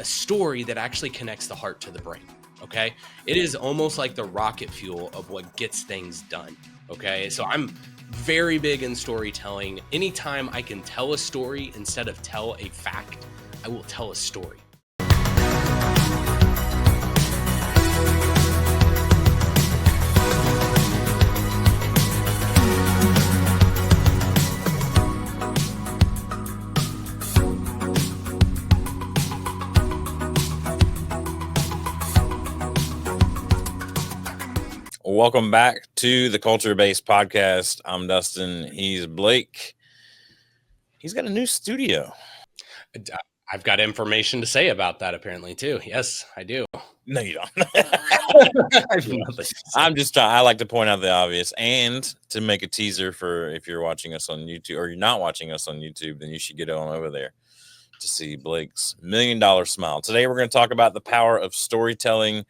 a story that actually connects the heart to the brain. Okay. It is almost like the rocket fuel of what gets things done. Okay. So I'm very big in storytelling. Anytime I can tell a story instead of tell a fact, I will tell a story. Welcome back to the Culture Based Podcast. I'm Dustin. He's Blake. He's got a new studio. I've got information to say about that apparently too. Yes, I do. No, you don't. I'm just trying. I like to point out the obvious and to make a teaser for if you're watching us on YouTube or you're not watching us on YouTube, then you should get on over there to see Blake's $1 million smile. Today, we're going to talk about the power of storytelling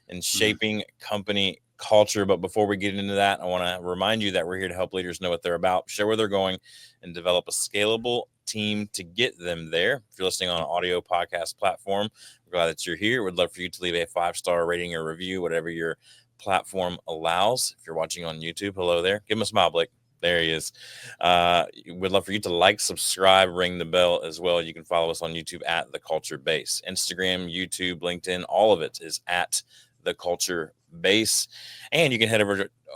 and shaping company culture. But before we get into that, I want to remind you that we're here to help leaders know what they're about, share where they're going, and develop a scalable team to get them there. If you're listening on an audio podcast platform, we're glad that you're here. We'd love for you to leave a 5-star rating or review, whatever your platform allows. If you're watching on YouTube, hello there. Give him a smile, Blake. There he is. We'd love for you to like, subscribe, ring the bell as well. You can follow us on YouTube at The Culture Base. Instagram, YouTube, LinkedIn, all of it is at The Culture Base. And you can head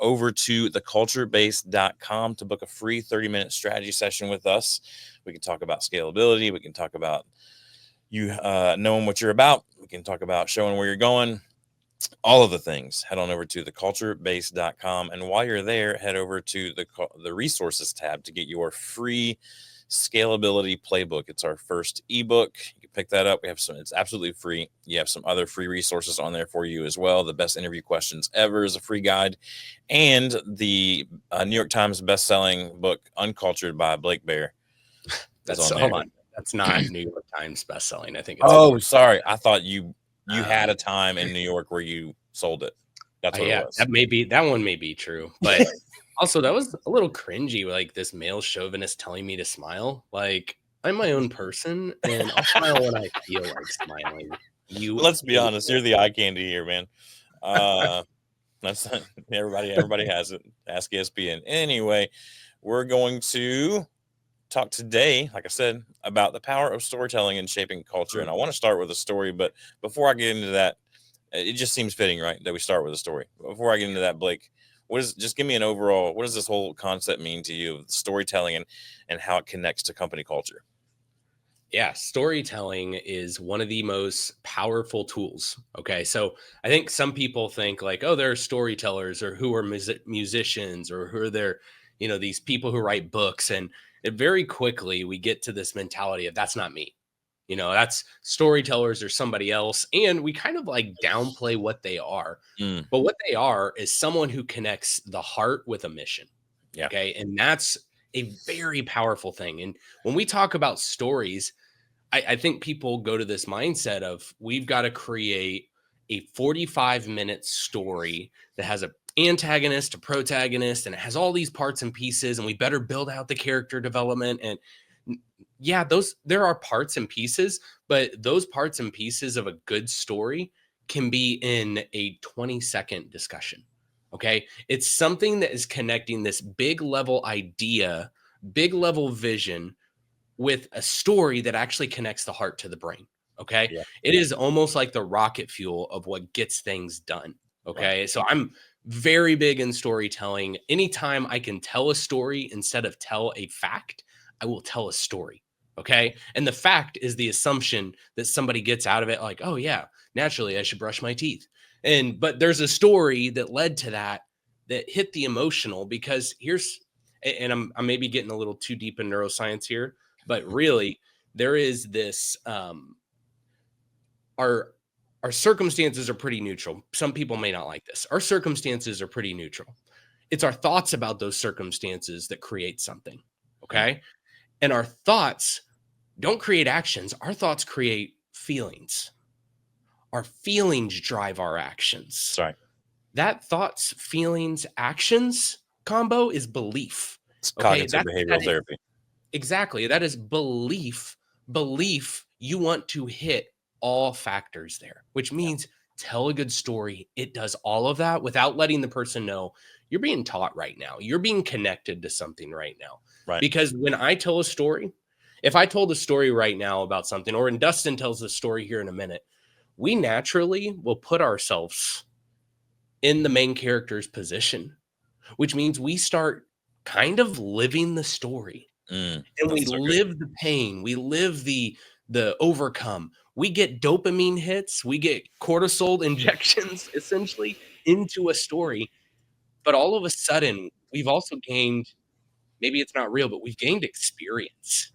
over to theculturebase.com to book a free 30-minute strategy session with us. We can talk about scalability. We can talk about you knowing what you're about. We can talk about showing where you're going. All of the things. Head on over to theculturebase.com. And while you're there, head over to the resources tab to get your free scalability playbook. It's our first ebook. You can pick that up. We have some, it's absolutely free. You have some other free resources on there for you as well. The best interview questions ever is a free guide. And the New York Times best-selling book, Uncultured by Blake Bear. Hold on. That's not New York Times best-selling. I think it's sorry. I thought you had a time in New York where you sold it. That's what it was. That one may be true, but also that was a little cringy. Like this male chauvinist telling me to smile. Like I'm my own person, and I'll smile when I feel like smiling. Let's be honest. You're the eye candy here, man. That's not, everybody has it. Ask ESPN. Anyway, we're going to talk today, like I said, about the power of storytelling and shaping culture. And I want to start with a story, but before I get into that, it just seems fitting, right, that we start with a story. Before I get into that, Blake, just give me an overall, what does this whole concept mean to you, storytelling and how it connects to company culture? Yeah, storytelling is one of the most powerful tools. Okay. So I think some people think like, oh, they're storytellers or who are musicians or who are they're, these people who write books. And very quickly we get to this mentality of that's not me. That's storytellers or somebody else. And we kind of like downplay what they are. But what they are is someone who connects the heart with a mission. Yeah. Okay. And that's a very powerful thing. And when we talk about stories, I think people go to this mindset of we've got to create a 45-minute story that has a antagonist, a protagonist, and it has all these parts and pieces, and we better build out the character development. And yeah, there are parts and pieces, but those parts and pieces of a good story can be in a 20-second discussion. Okay. It's something that is connecting this big level idea, big level vision with a story that actually connects the heart to the brain. Okay. Yeah. It is almost like the rocket fuel of what gets things done. Okay. Right. So I'm very big in storytelling. Anytime I can tell a story instead of tell a fact, I will tell a story. Okay. And the fact is the assumption that somebody gets out of it like, oh yeah, naturally I should brush my teeth. But there's a story that led to that hit the emotional, because and I'm maybe getting a little too deep in neuroscience here, but really there is this, our circumstances are pretty neutral. Some people may not like this. Our circumstances are pretty neutral. It's our thoughts about those circumstances that create something. Okay. And our thoughts don't create actions. Our thoughts create feelings. Our feelings drive our actions. Sorry. That thoughts, feelings, actions combo is belief. It's cognitive behavioral therapy. Exactly. That is belief. Belief you want to hit all factors there, which means tell a good story. It does all of that without letting the person know you're being taught right now. You're being connected to something right now. Right. Because when I tell a story, if I told a story right now about something, or when Dustin tells a story here in a minute, we naturally will put ourselves in the main character's position, which means we start kind of living the story, and we That's so good. live the pain, we live the overcome. We get dopamine hits, we get cortisol injections essentially into a story, but all of a sudden, we've also gained, maybe it's not real, but we've gained experience.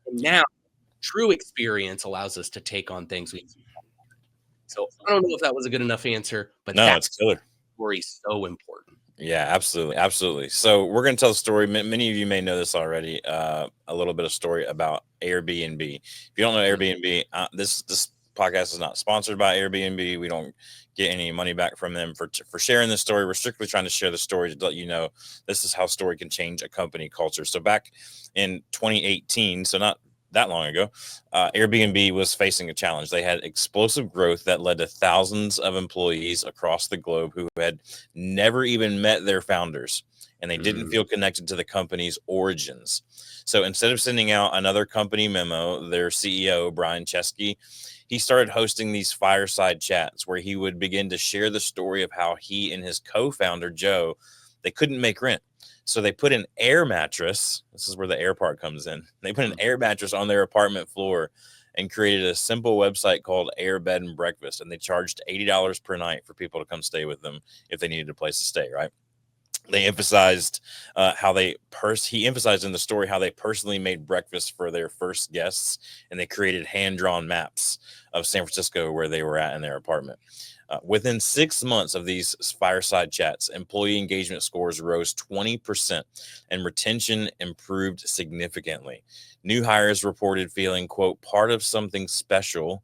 And now true experience allows us to take on things we. So I don't know if that was a good enough answer, but No, that it's killer. story is so important. Yeah, absolutely, absolutely. So we're going to tell a story. Many of you may know this already. A little bit of story about Airbnb. If you don't know Mm, Airbnb, this podcast is not sponsored by Airbnb. We don't get any money back from them for sharing this story. We're strictly trying to share the story to let you know this is how story can change a company culture. So back in 2018, so not that long ago, Airbnb was facing a challenge. They had explosive growth that led to thousands of employees across the globe who had never even met their founders, and they didn't mm, feel connected to the company's origins. So instead of sending out another company memo, their CEO, Brian Chesky, he started hosting these fireside chats where he would begin to share the story of how he and his co-founder, Joe, they couldn't make rent. So they put an air mattress. This is where the air part comes in. They put an mm. air mattress on their apartment floor and created a simple website called Air Bed and Breakfast. And they charged $80 per night for people to come stay with them if they needed a place to stay, right? They emphasized he emphasized in the story how they personally made breakfast for their first guests, and they created hand-drawn maps of San Francisco where they were at in their apartment. Within 6 months of these fireside chats, employee engagement scores rose 20% and retention improved significantly. New hires reported feeling, quote, part of something special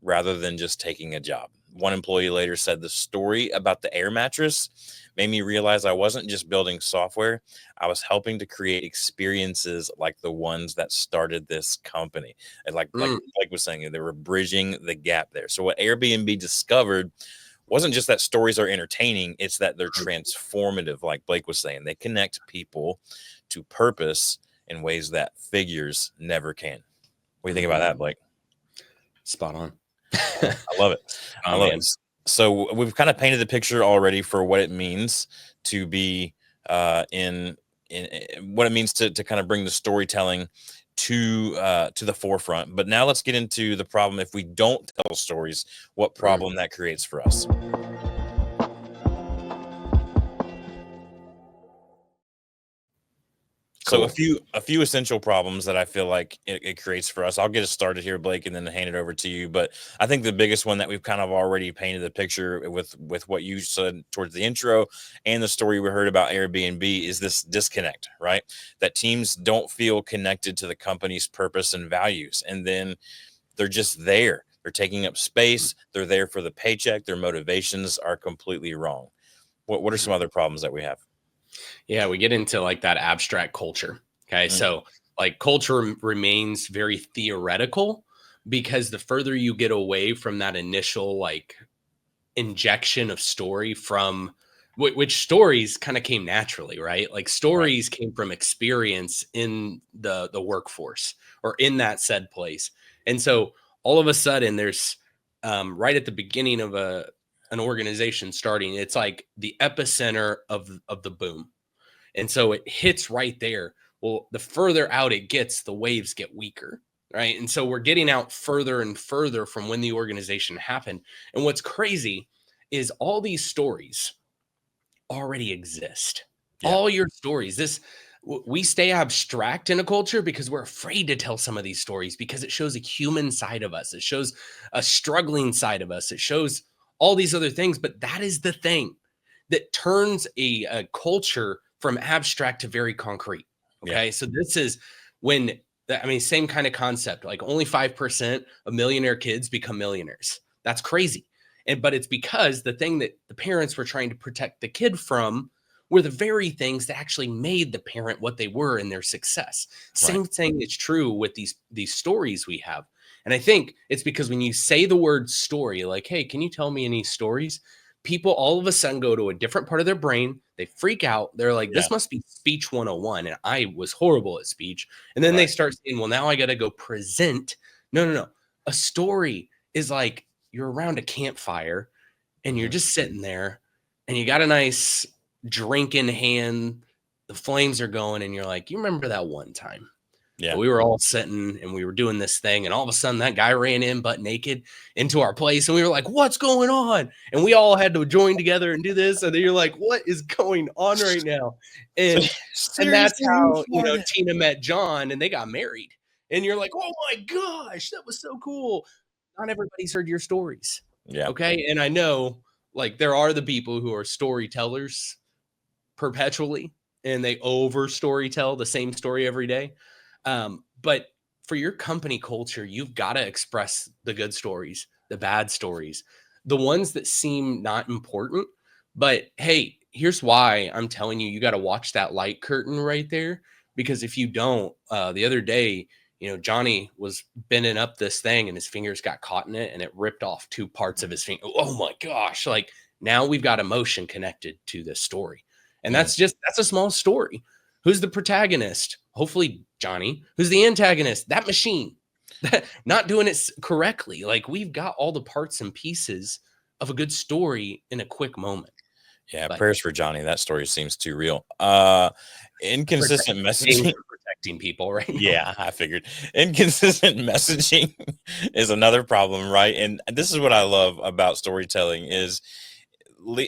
rather than just taking a job. One employee later said the story about the air mattress made me realize I wasn't just building software, I was helping to create experiences like the ones that started this company. And like Mm, Blake was saying, they were bridging the gap there. So what Airbnb discovered wasn't just that stories are entertaining, it's that they're mm, transformative, like Blake was saying. They connect people to purpose in ways that figures never can. What do you think about that, mm. Blake? Spot on. I love it. I Oh, love it. man. So we've kind of painted the picture already for what it means to be in what it means to kind of bring the storytelling to the forefront. But now let's get into the problem if we don't tell stories, what Mm, problem that creates for us. So cool. a few essential problems that I feel like it creates for us. I'll get us started here, Blake, and then hand it over to you. But I think the biggest one that we've kind of already painted the picture with what you said towards the intro and the story we heard about Airbnb is this disconnect, right? That teams don't feel connected to the company's purpose and values, and then they're just there. They're taking up Mm, space. They're there for the paycheck. Their motivations are completely wrong. What are mm. some other problems that we have? Yeah, we get into like that abstract culture. Okay. Mm, So, like, culture remains very theoretical because the further you get away from that initial, like, injection of story from which stories kind of came naturally, right? Like, right, stories came from experience in the workforce or in that said place. And so all of a sudden there's right at the beginning of an organization starting, it's like the epicenter of the boom, and so it hits right there. Well, the further out it gets, the waves get weaker, right? And so we're getting out further and further from when the organization happened. And what's crazy is all these stories already exist. yeah, All your stories. We stay abstract in a culture because we're afraid to tell some of these stories because it shows a human side of us. It shows a struggling side of us. It shows all these other things, but that is the thing that turns a culture from abstract to very concrete. yeah, Okay. So this is when, I mean, same kind of concept, like only 5% of millionaire kids become millionaires. That's crazy. But it's because the thing that the parents were trying to protect the kid from were the very things that actually made the parent what they were in their success. right. Same thing is true with these stories we have. And I think it's because when you say the word story, like, hey, can you tell me any stories? People all of a sudden go to a different part of their brain. They freak out. They're like, Yeah. this must be speech 101. And I was horrible at speech. And then they Right. start saying, well, now I got to go present. No, no, no. A story is like you're around a campfire and you're Mhm. just sitting there and you got a nice drink in hand. The flames are going, and you're like, you remember that one time? Yeah. We were all sitting and we were doing this thing, and all of a sudden that guy ran in butt naked into our place, and we were like, what's going on? And we all had to join together and do this. And then you're like, what is going on right now? And that's Seriously, how, what? Tina met John and they got married. And you're like, oh my gosh, that was so cool. Not everybody's heard your stories. Yeah. Okay. And I know, like, there are the people who are storytellers perpetually, and they over story tell the same story every day. But for your company culture, you've got to express the good stories, the bad stories, the ones that seem not important. But hey, here's why I'm telling you, you got to watch that light curtain right there. Because if you don't, the other day, Johnny was bending up this thing and his fingers got caught in it and it ripped off two parts of his finger. Oh my gosh. Like, now we've got emotion connected to this story. And Mm. that's a small story. Who's the protagonist? Hopefully Johnny. Who's the antagonist? That machine. Not doing it correctly. Like, we've got all the parts and pieces of a good story in a quick moment. Yeah. But Prayers for Johnny. That story seems too real. Inconsistent aiming messaging. for protecting people right now. Yeah, I figured. Inconsistent messaging is another problem, right? And this is what I love about storytelling is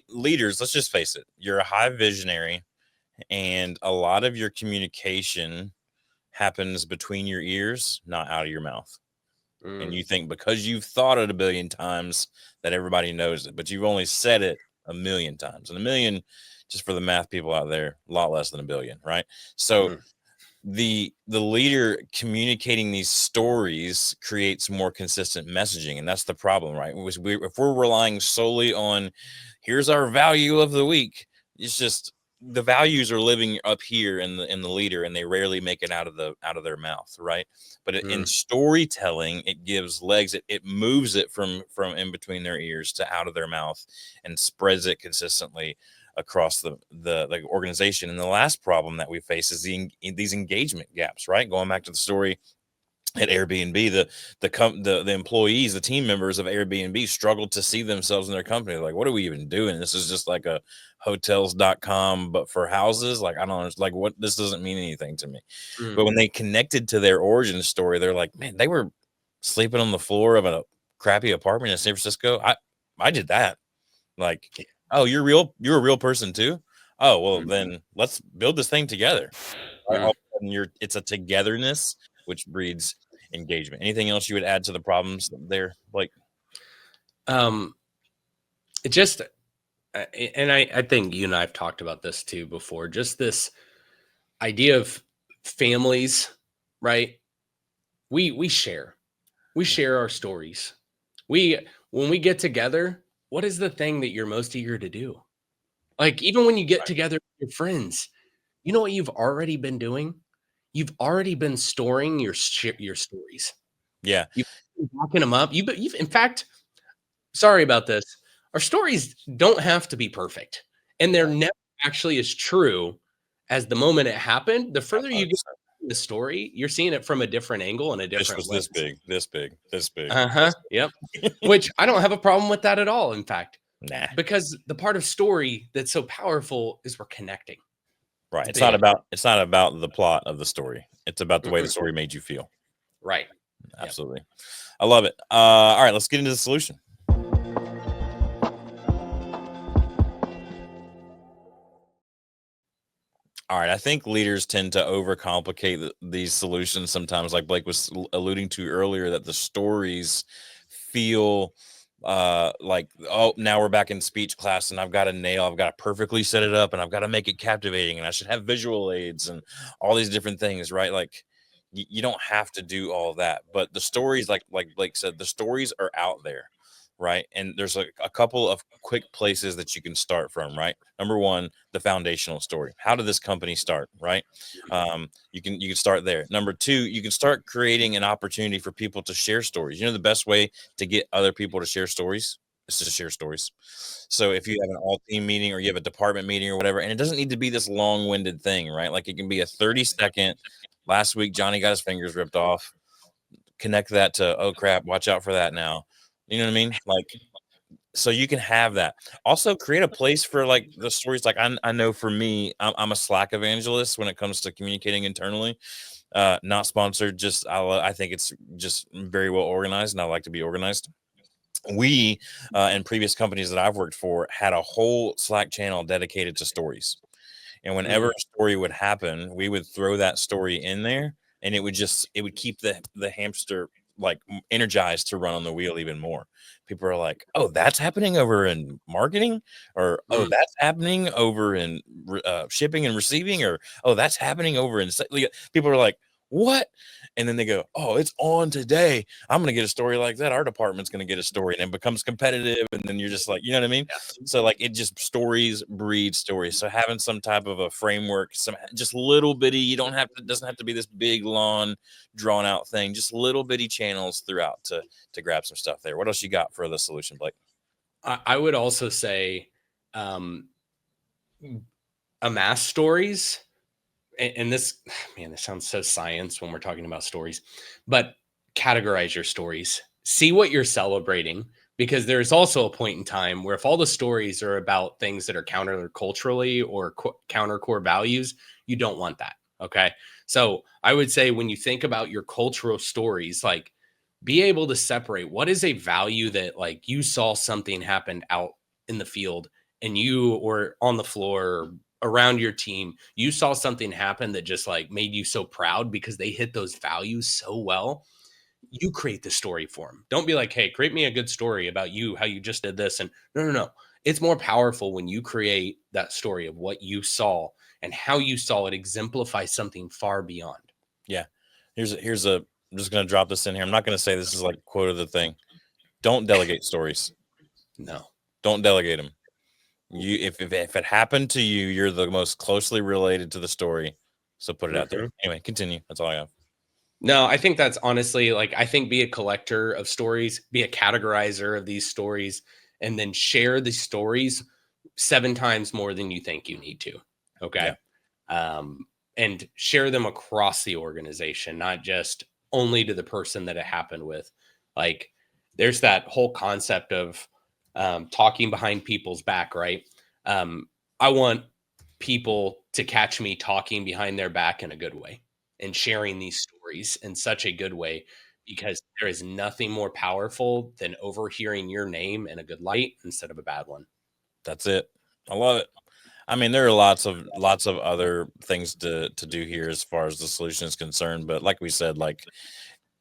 leaders, let's just face it, you're a high visionary, and a lot of your communication happens between your ears, not out of your mouth. And Mm, you think because you've thought it a billion times that everybody knows it, but you've only said it a million times. And a million, just for the math people out there, a lot less than a billion, right? So mm, the leader communicating these stories creates more consistent messaging, and that's the problem, right? If we're relying solely on here's our value of the week, it's just the values are living up here in the leader, and they rarely make it out of their mouth, right? But in mm, storytelling, it gives legs. It moves it from in between their ears to out of their mouth and spreads it consistently across the organization. And the last problem that we face is these engagement gaps, right? Going back to the story at Airbnb, the employees, the team members of Airbnb struggled to see themselves in their company. Like, what are we even doing? This is just like a hotels.com, but for houses. Like, I don't like what this doesn't mean anything to me. But mm. when they connected to their origin story, they're like, man, they were sleeping on the floor of a crappy apartment in San Francisco. I did that. Like, Yeah. oh, you're a real person too. Oh, well, Mm, then let's build this thing together. Right? All mm. of a sudden it's a togetherness which breeds engagement. Anything else you would add to the problems there, Blake? Um, it just, and I think you and I have talked about this too before, just this idea of families, right? We share. We share our stories. We When we get together, what is the thing that you're most eager to do? Like, even when you get Right. together with your friends, you know what you've already been doing? You've already been storing your stories. Yeah. You've been backing them up. You've in fact, sorry about this. Our stories don't have to be perfect, and they're No. never actually as true as the moment it happened. The further you get 100%. in the story, you're seeing it from a different angle and a Fish different was this lens. big, this big, this big, Uh-huh. this Yep. big. Which I don't have a problem with that at all, in fact, Nah. because the part of story that's so powerful is we're connecting. Right. It's big. It's not about the plot of the story. It's about the way the Mm-mm. story made you feel. Right. Yep. Absolutely. I love it. All right, let's get into the solution. All right, I think leaders tend to overcomplicate these solutions sometimes, like Blake was alluding to earlier, that the stories feel like, oh, now we're back in speech class and I've got to perfectly set it up and I've got to make it captivating and I should have visual aids and all these different things, right? Like you don't have to do all that, but the stories, like Blake said, the stories are out there. right? And there's a couple of quick places that you can start from, right? Number one, the foundational story. How did this company start, right? You can start there. Number two, you can start creating an opportunity for people to share stories. You know, the best way to get other people to share stories is to share stories. So if you have an all team meeting or you have a department meeting or whatever, and it doesn't need to be this long winded thing, right? Like it can be a 30-second. Last week, Johnny got his fingers ripped off. Connect that to, oh crap, watch out for that now. You know what I mean? Like, so you can have that. Also, create a place for like the stories. Like I know for me, I'm a Slack evangelist when it comes to communicating internally. Not sponsored. Just I think it's just very well organized, and I like to be organized. We in previous companies that I've worked for had a whole Slack channel dedicated to stories. And whenever Mm, a story would happen, we would throw that story in there, and it would keep the hamster like energized to run on the wheel even more. People are like, "Oh, that's happening over in marketing," or "Oh, mm. that's happening over in shipping and receiving," or "Oh, that's happening over in." People are like, "What?" And then they go, "Oh, it's on today. I'm going to get a story like that. Our department's going to get a story," and it becomes competitive. And then you're just like, you know what I mean? So like it just stories breed stories. So having some type of a framework, some just little bitty, you don't have to, it doesn't have to be this big long drawn out thing, just little bitty channels throughout to grab some stuff there. What else you got for the solution, Blake? I would also say um, amass stories. And this, man, this sounds so science when we're talking about stories, but categorize your stories. See what you're celebrating, because there's also a point in time where if all the stories are about things that are counter culturally or counter core values, you don't want that. Okay. So I would say when you think about your cultural stories, like be able to separate what is a value that like you saw something happen out in the field and you or on the floor or around your team, you saw something happen that just like made you so proud because they hit those values so well. You create the story for them. Don't be like, hey, create me a good story about you, how you just did this. And no, no, no. It's more powerful when you create that story of what you saw and how you saw it exemplify something far beyond. Yeah. Here's a I'm just gonna drop this in here. I'm not gonna say this is like quote of the thing. Don't delegate stories. No. Don't delegate them. You if it happened to you, you're the most closely related to the story. So put it out there. Mhm. Anyway, continue. That's all I have. No, I think that's honestly like I think be a collector of stories, be a categorizer of these stories, and then share the stories 7 times more than you think you need to. Yeah. Okay. Um, and share them across the organization, not just only to the person that it happened with. Like there's that whole concept of talking behind people's back, right? I want people to catch me talking behind their back in a good way and sharing these stories in such a good way, because there is nothing more powerful than overhearing your name in a good light instead of a bad one. That's it. I love it. I mean, there are lots of other things to do here as far as the solution is concerned, but like we said, like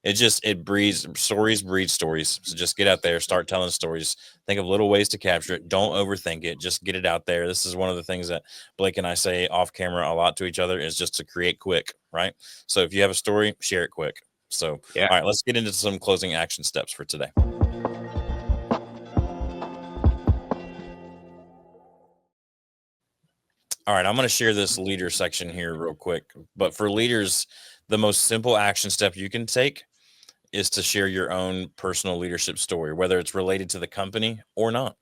it breeds stories breed stories. So just get out there, start telling stories. Think of little ways to capture it. Don't overthink it. Just get it out there. This is one of the things that Blake and I say off camera a lot to each other is just to create quick, right? So if you have a story, share it quick. So Yeah. all right, let's get into some closing action steps for today. All right, I'm going to share this leader section here real quick. But for leaders, the most simple action step you can take is to share your own personal leadership story, whether it's related to the company or not.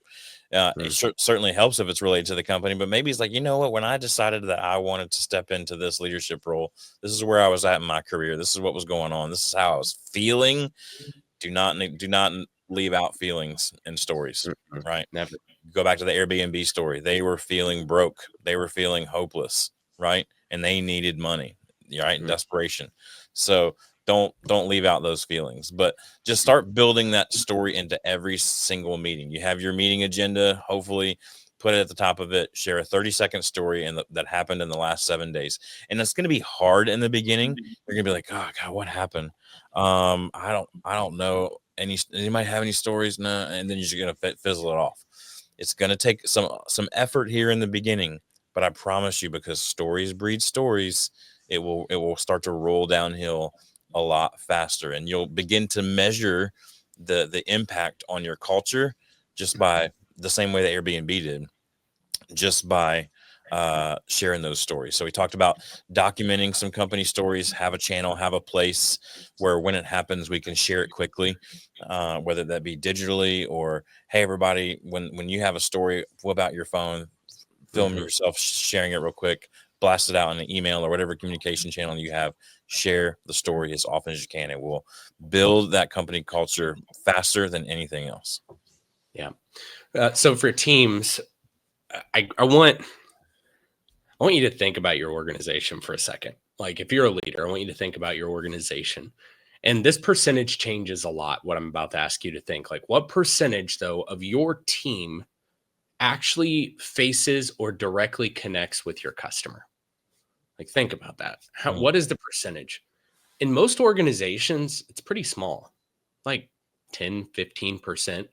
It Mm. certainly helps if it's related to the company, but maybe it's like, you know what, when I decided that I wanted to step into this leadership role, this is where I was at in my career. This is what was going on. This is how I was feeling. Do not leave out feelings and stories, Mm-mm. right? Never. Go back to the Airbnb story. They were feeling broke. They were feeling hopeless, right? And they needed money, right? Mm. Desperation. So don't leave out those feelings, but just start building that story into every single meeting. You have your meeting agenda, hopefully put it at the top of it, share a 30-second story that happened in the last 7 days. And it's going to be hard in the beginning. You're going to be like, oh God, what happened? I don't know. Anybody have any stories? No. And then you're just going to fizzle it off. It's going to take some effort here in the beginning, but I promise you, because stories breed stories, it will start to roll downhill a lot faster, and you'll begin to measure the impact on your culture just by the same way that Airbnb did, just by sharing those stories. So we talked about documenting some company stories, have a channel, have a place where when it happens, we can share it quickly, whether that be digitally or, hey, everybody, when you have a story, whip out your phone, film Mhm. yourself sharing it real quick, blast it out in an email or whatever communication channel you have, share the story as often as you can. It will build that company culture faster than anything else. Yeah. So for teams, I want you to think about your organization for a second. Like if you're a leader, I want you to think about your organization. And this percentage changes a lot, what I'm about to ask you to think. Like what percentage though of your team actually faces or directly connects with your customer? Like think about that. Hmm. What is the percentage? In most organizations, it's pretty small. Like 10, 15%.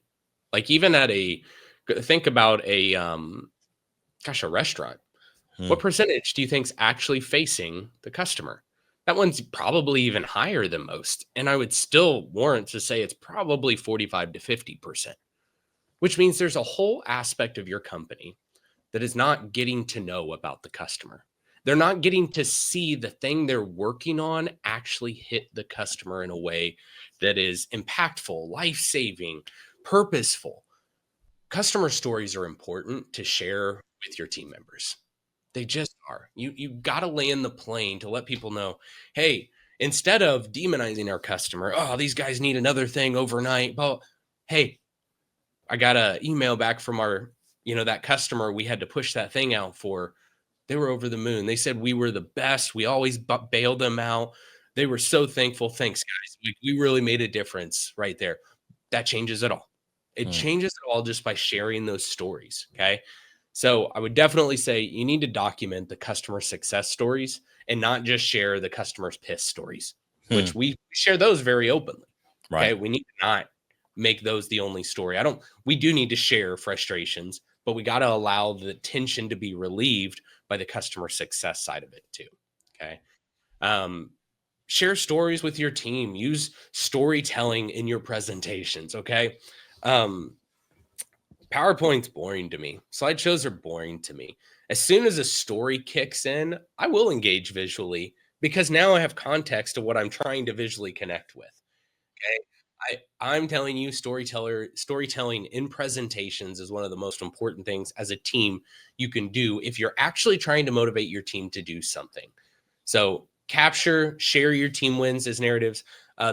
Like even at think about a restaurant. Hmm. What percentage do you think's actually facing the customer? That one's probably even higher than most. And I would still warrant to say it's probably 45 to 50%, which means there's a whole aspect of your company that is not getting to know about the customer. They're not getting to see the thing they're working on actually hit the customer in a way that is impactful, life saving, purposeful. Customer stories are important to share with your team members. They just are. You got to land the plane to let people know, hey, instead of demonizing our customer, oh, these guys need another thing overnight. Well, hey, I got an email back from our, that customer we had to push that thing out for. They were over the moon. They said we were the best. We always bailed them out. They were so thankful. Thanks, guys. We really made a difference right there. That changes it all. It Hmm. changes it all just by sharing those stories. Okay. So I would definitely say you need to document the customer success stories and not just share the customer's piss stories, Hmm. which we share those very openly. Right. Okay. We need to not make those the only story. We do need to share frustrations, but we got to allow the tension to be relieved by the customer success side of it too. Okay. Um, Share stories with your team. Use storytelling in your presentations. Okay. Um, PowerPoint's boring to me. Slideshows are boring to me. As soon as a story kicks in, I will engage visually because now I have context to what I'm trying to visually connect with. Okay. I'm telling you, storytelling in presentations is one of the most important things as a team you can do if you're actually trying to motivate your team to do something. So share your team wins as narratives.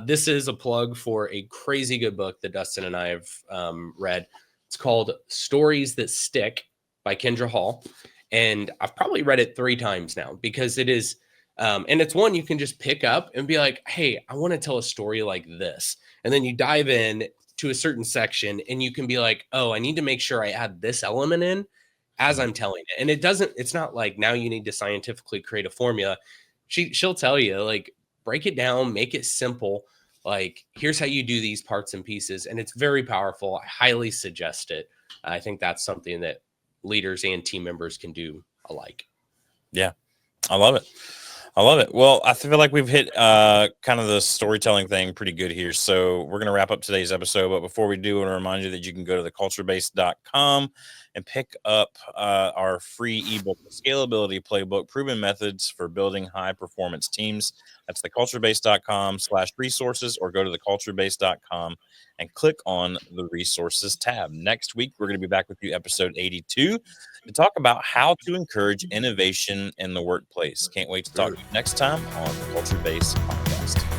This is a plug for a crazy good book that Dustin and I have read. It's called Stories That Stick by Kendra Hall. And I've probably read it 3 times now because it is, and it's one you can just pick up and be like, hey, I want to tell a story like this. And then you dive in to a certain section and you can be like, oh, I need to make sure I add this element in as Hmm. I'm telling it. And it's not like now you need to scientifically create a formula. She'll tell you, like, break it down, make it simple. Like, here's how you do these parts and pieces. And it's very powerful. I highly suggest it. I think that's something that leaders and team members can do alike. Yeah. I love it. I love it. Well, I feel like we've hit kind of the storytelling thing pretty good here. So we're going to wrap up today's episode. But before we do, I want to remind you that you can go to theculturebase.com and pick up our free ebook, The Scalability Playbook, Proven Methods for Building High Performance Teams. That's theculturebase.com/resources, or go to theculturebase.com and click on the resources tab. Next week, we're going to be back with you, episode 82, to talk about how to encourage innovation in the workplace. Can't wait to talk to you next time on the Culture Base Podcast.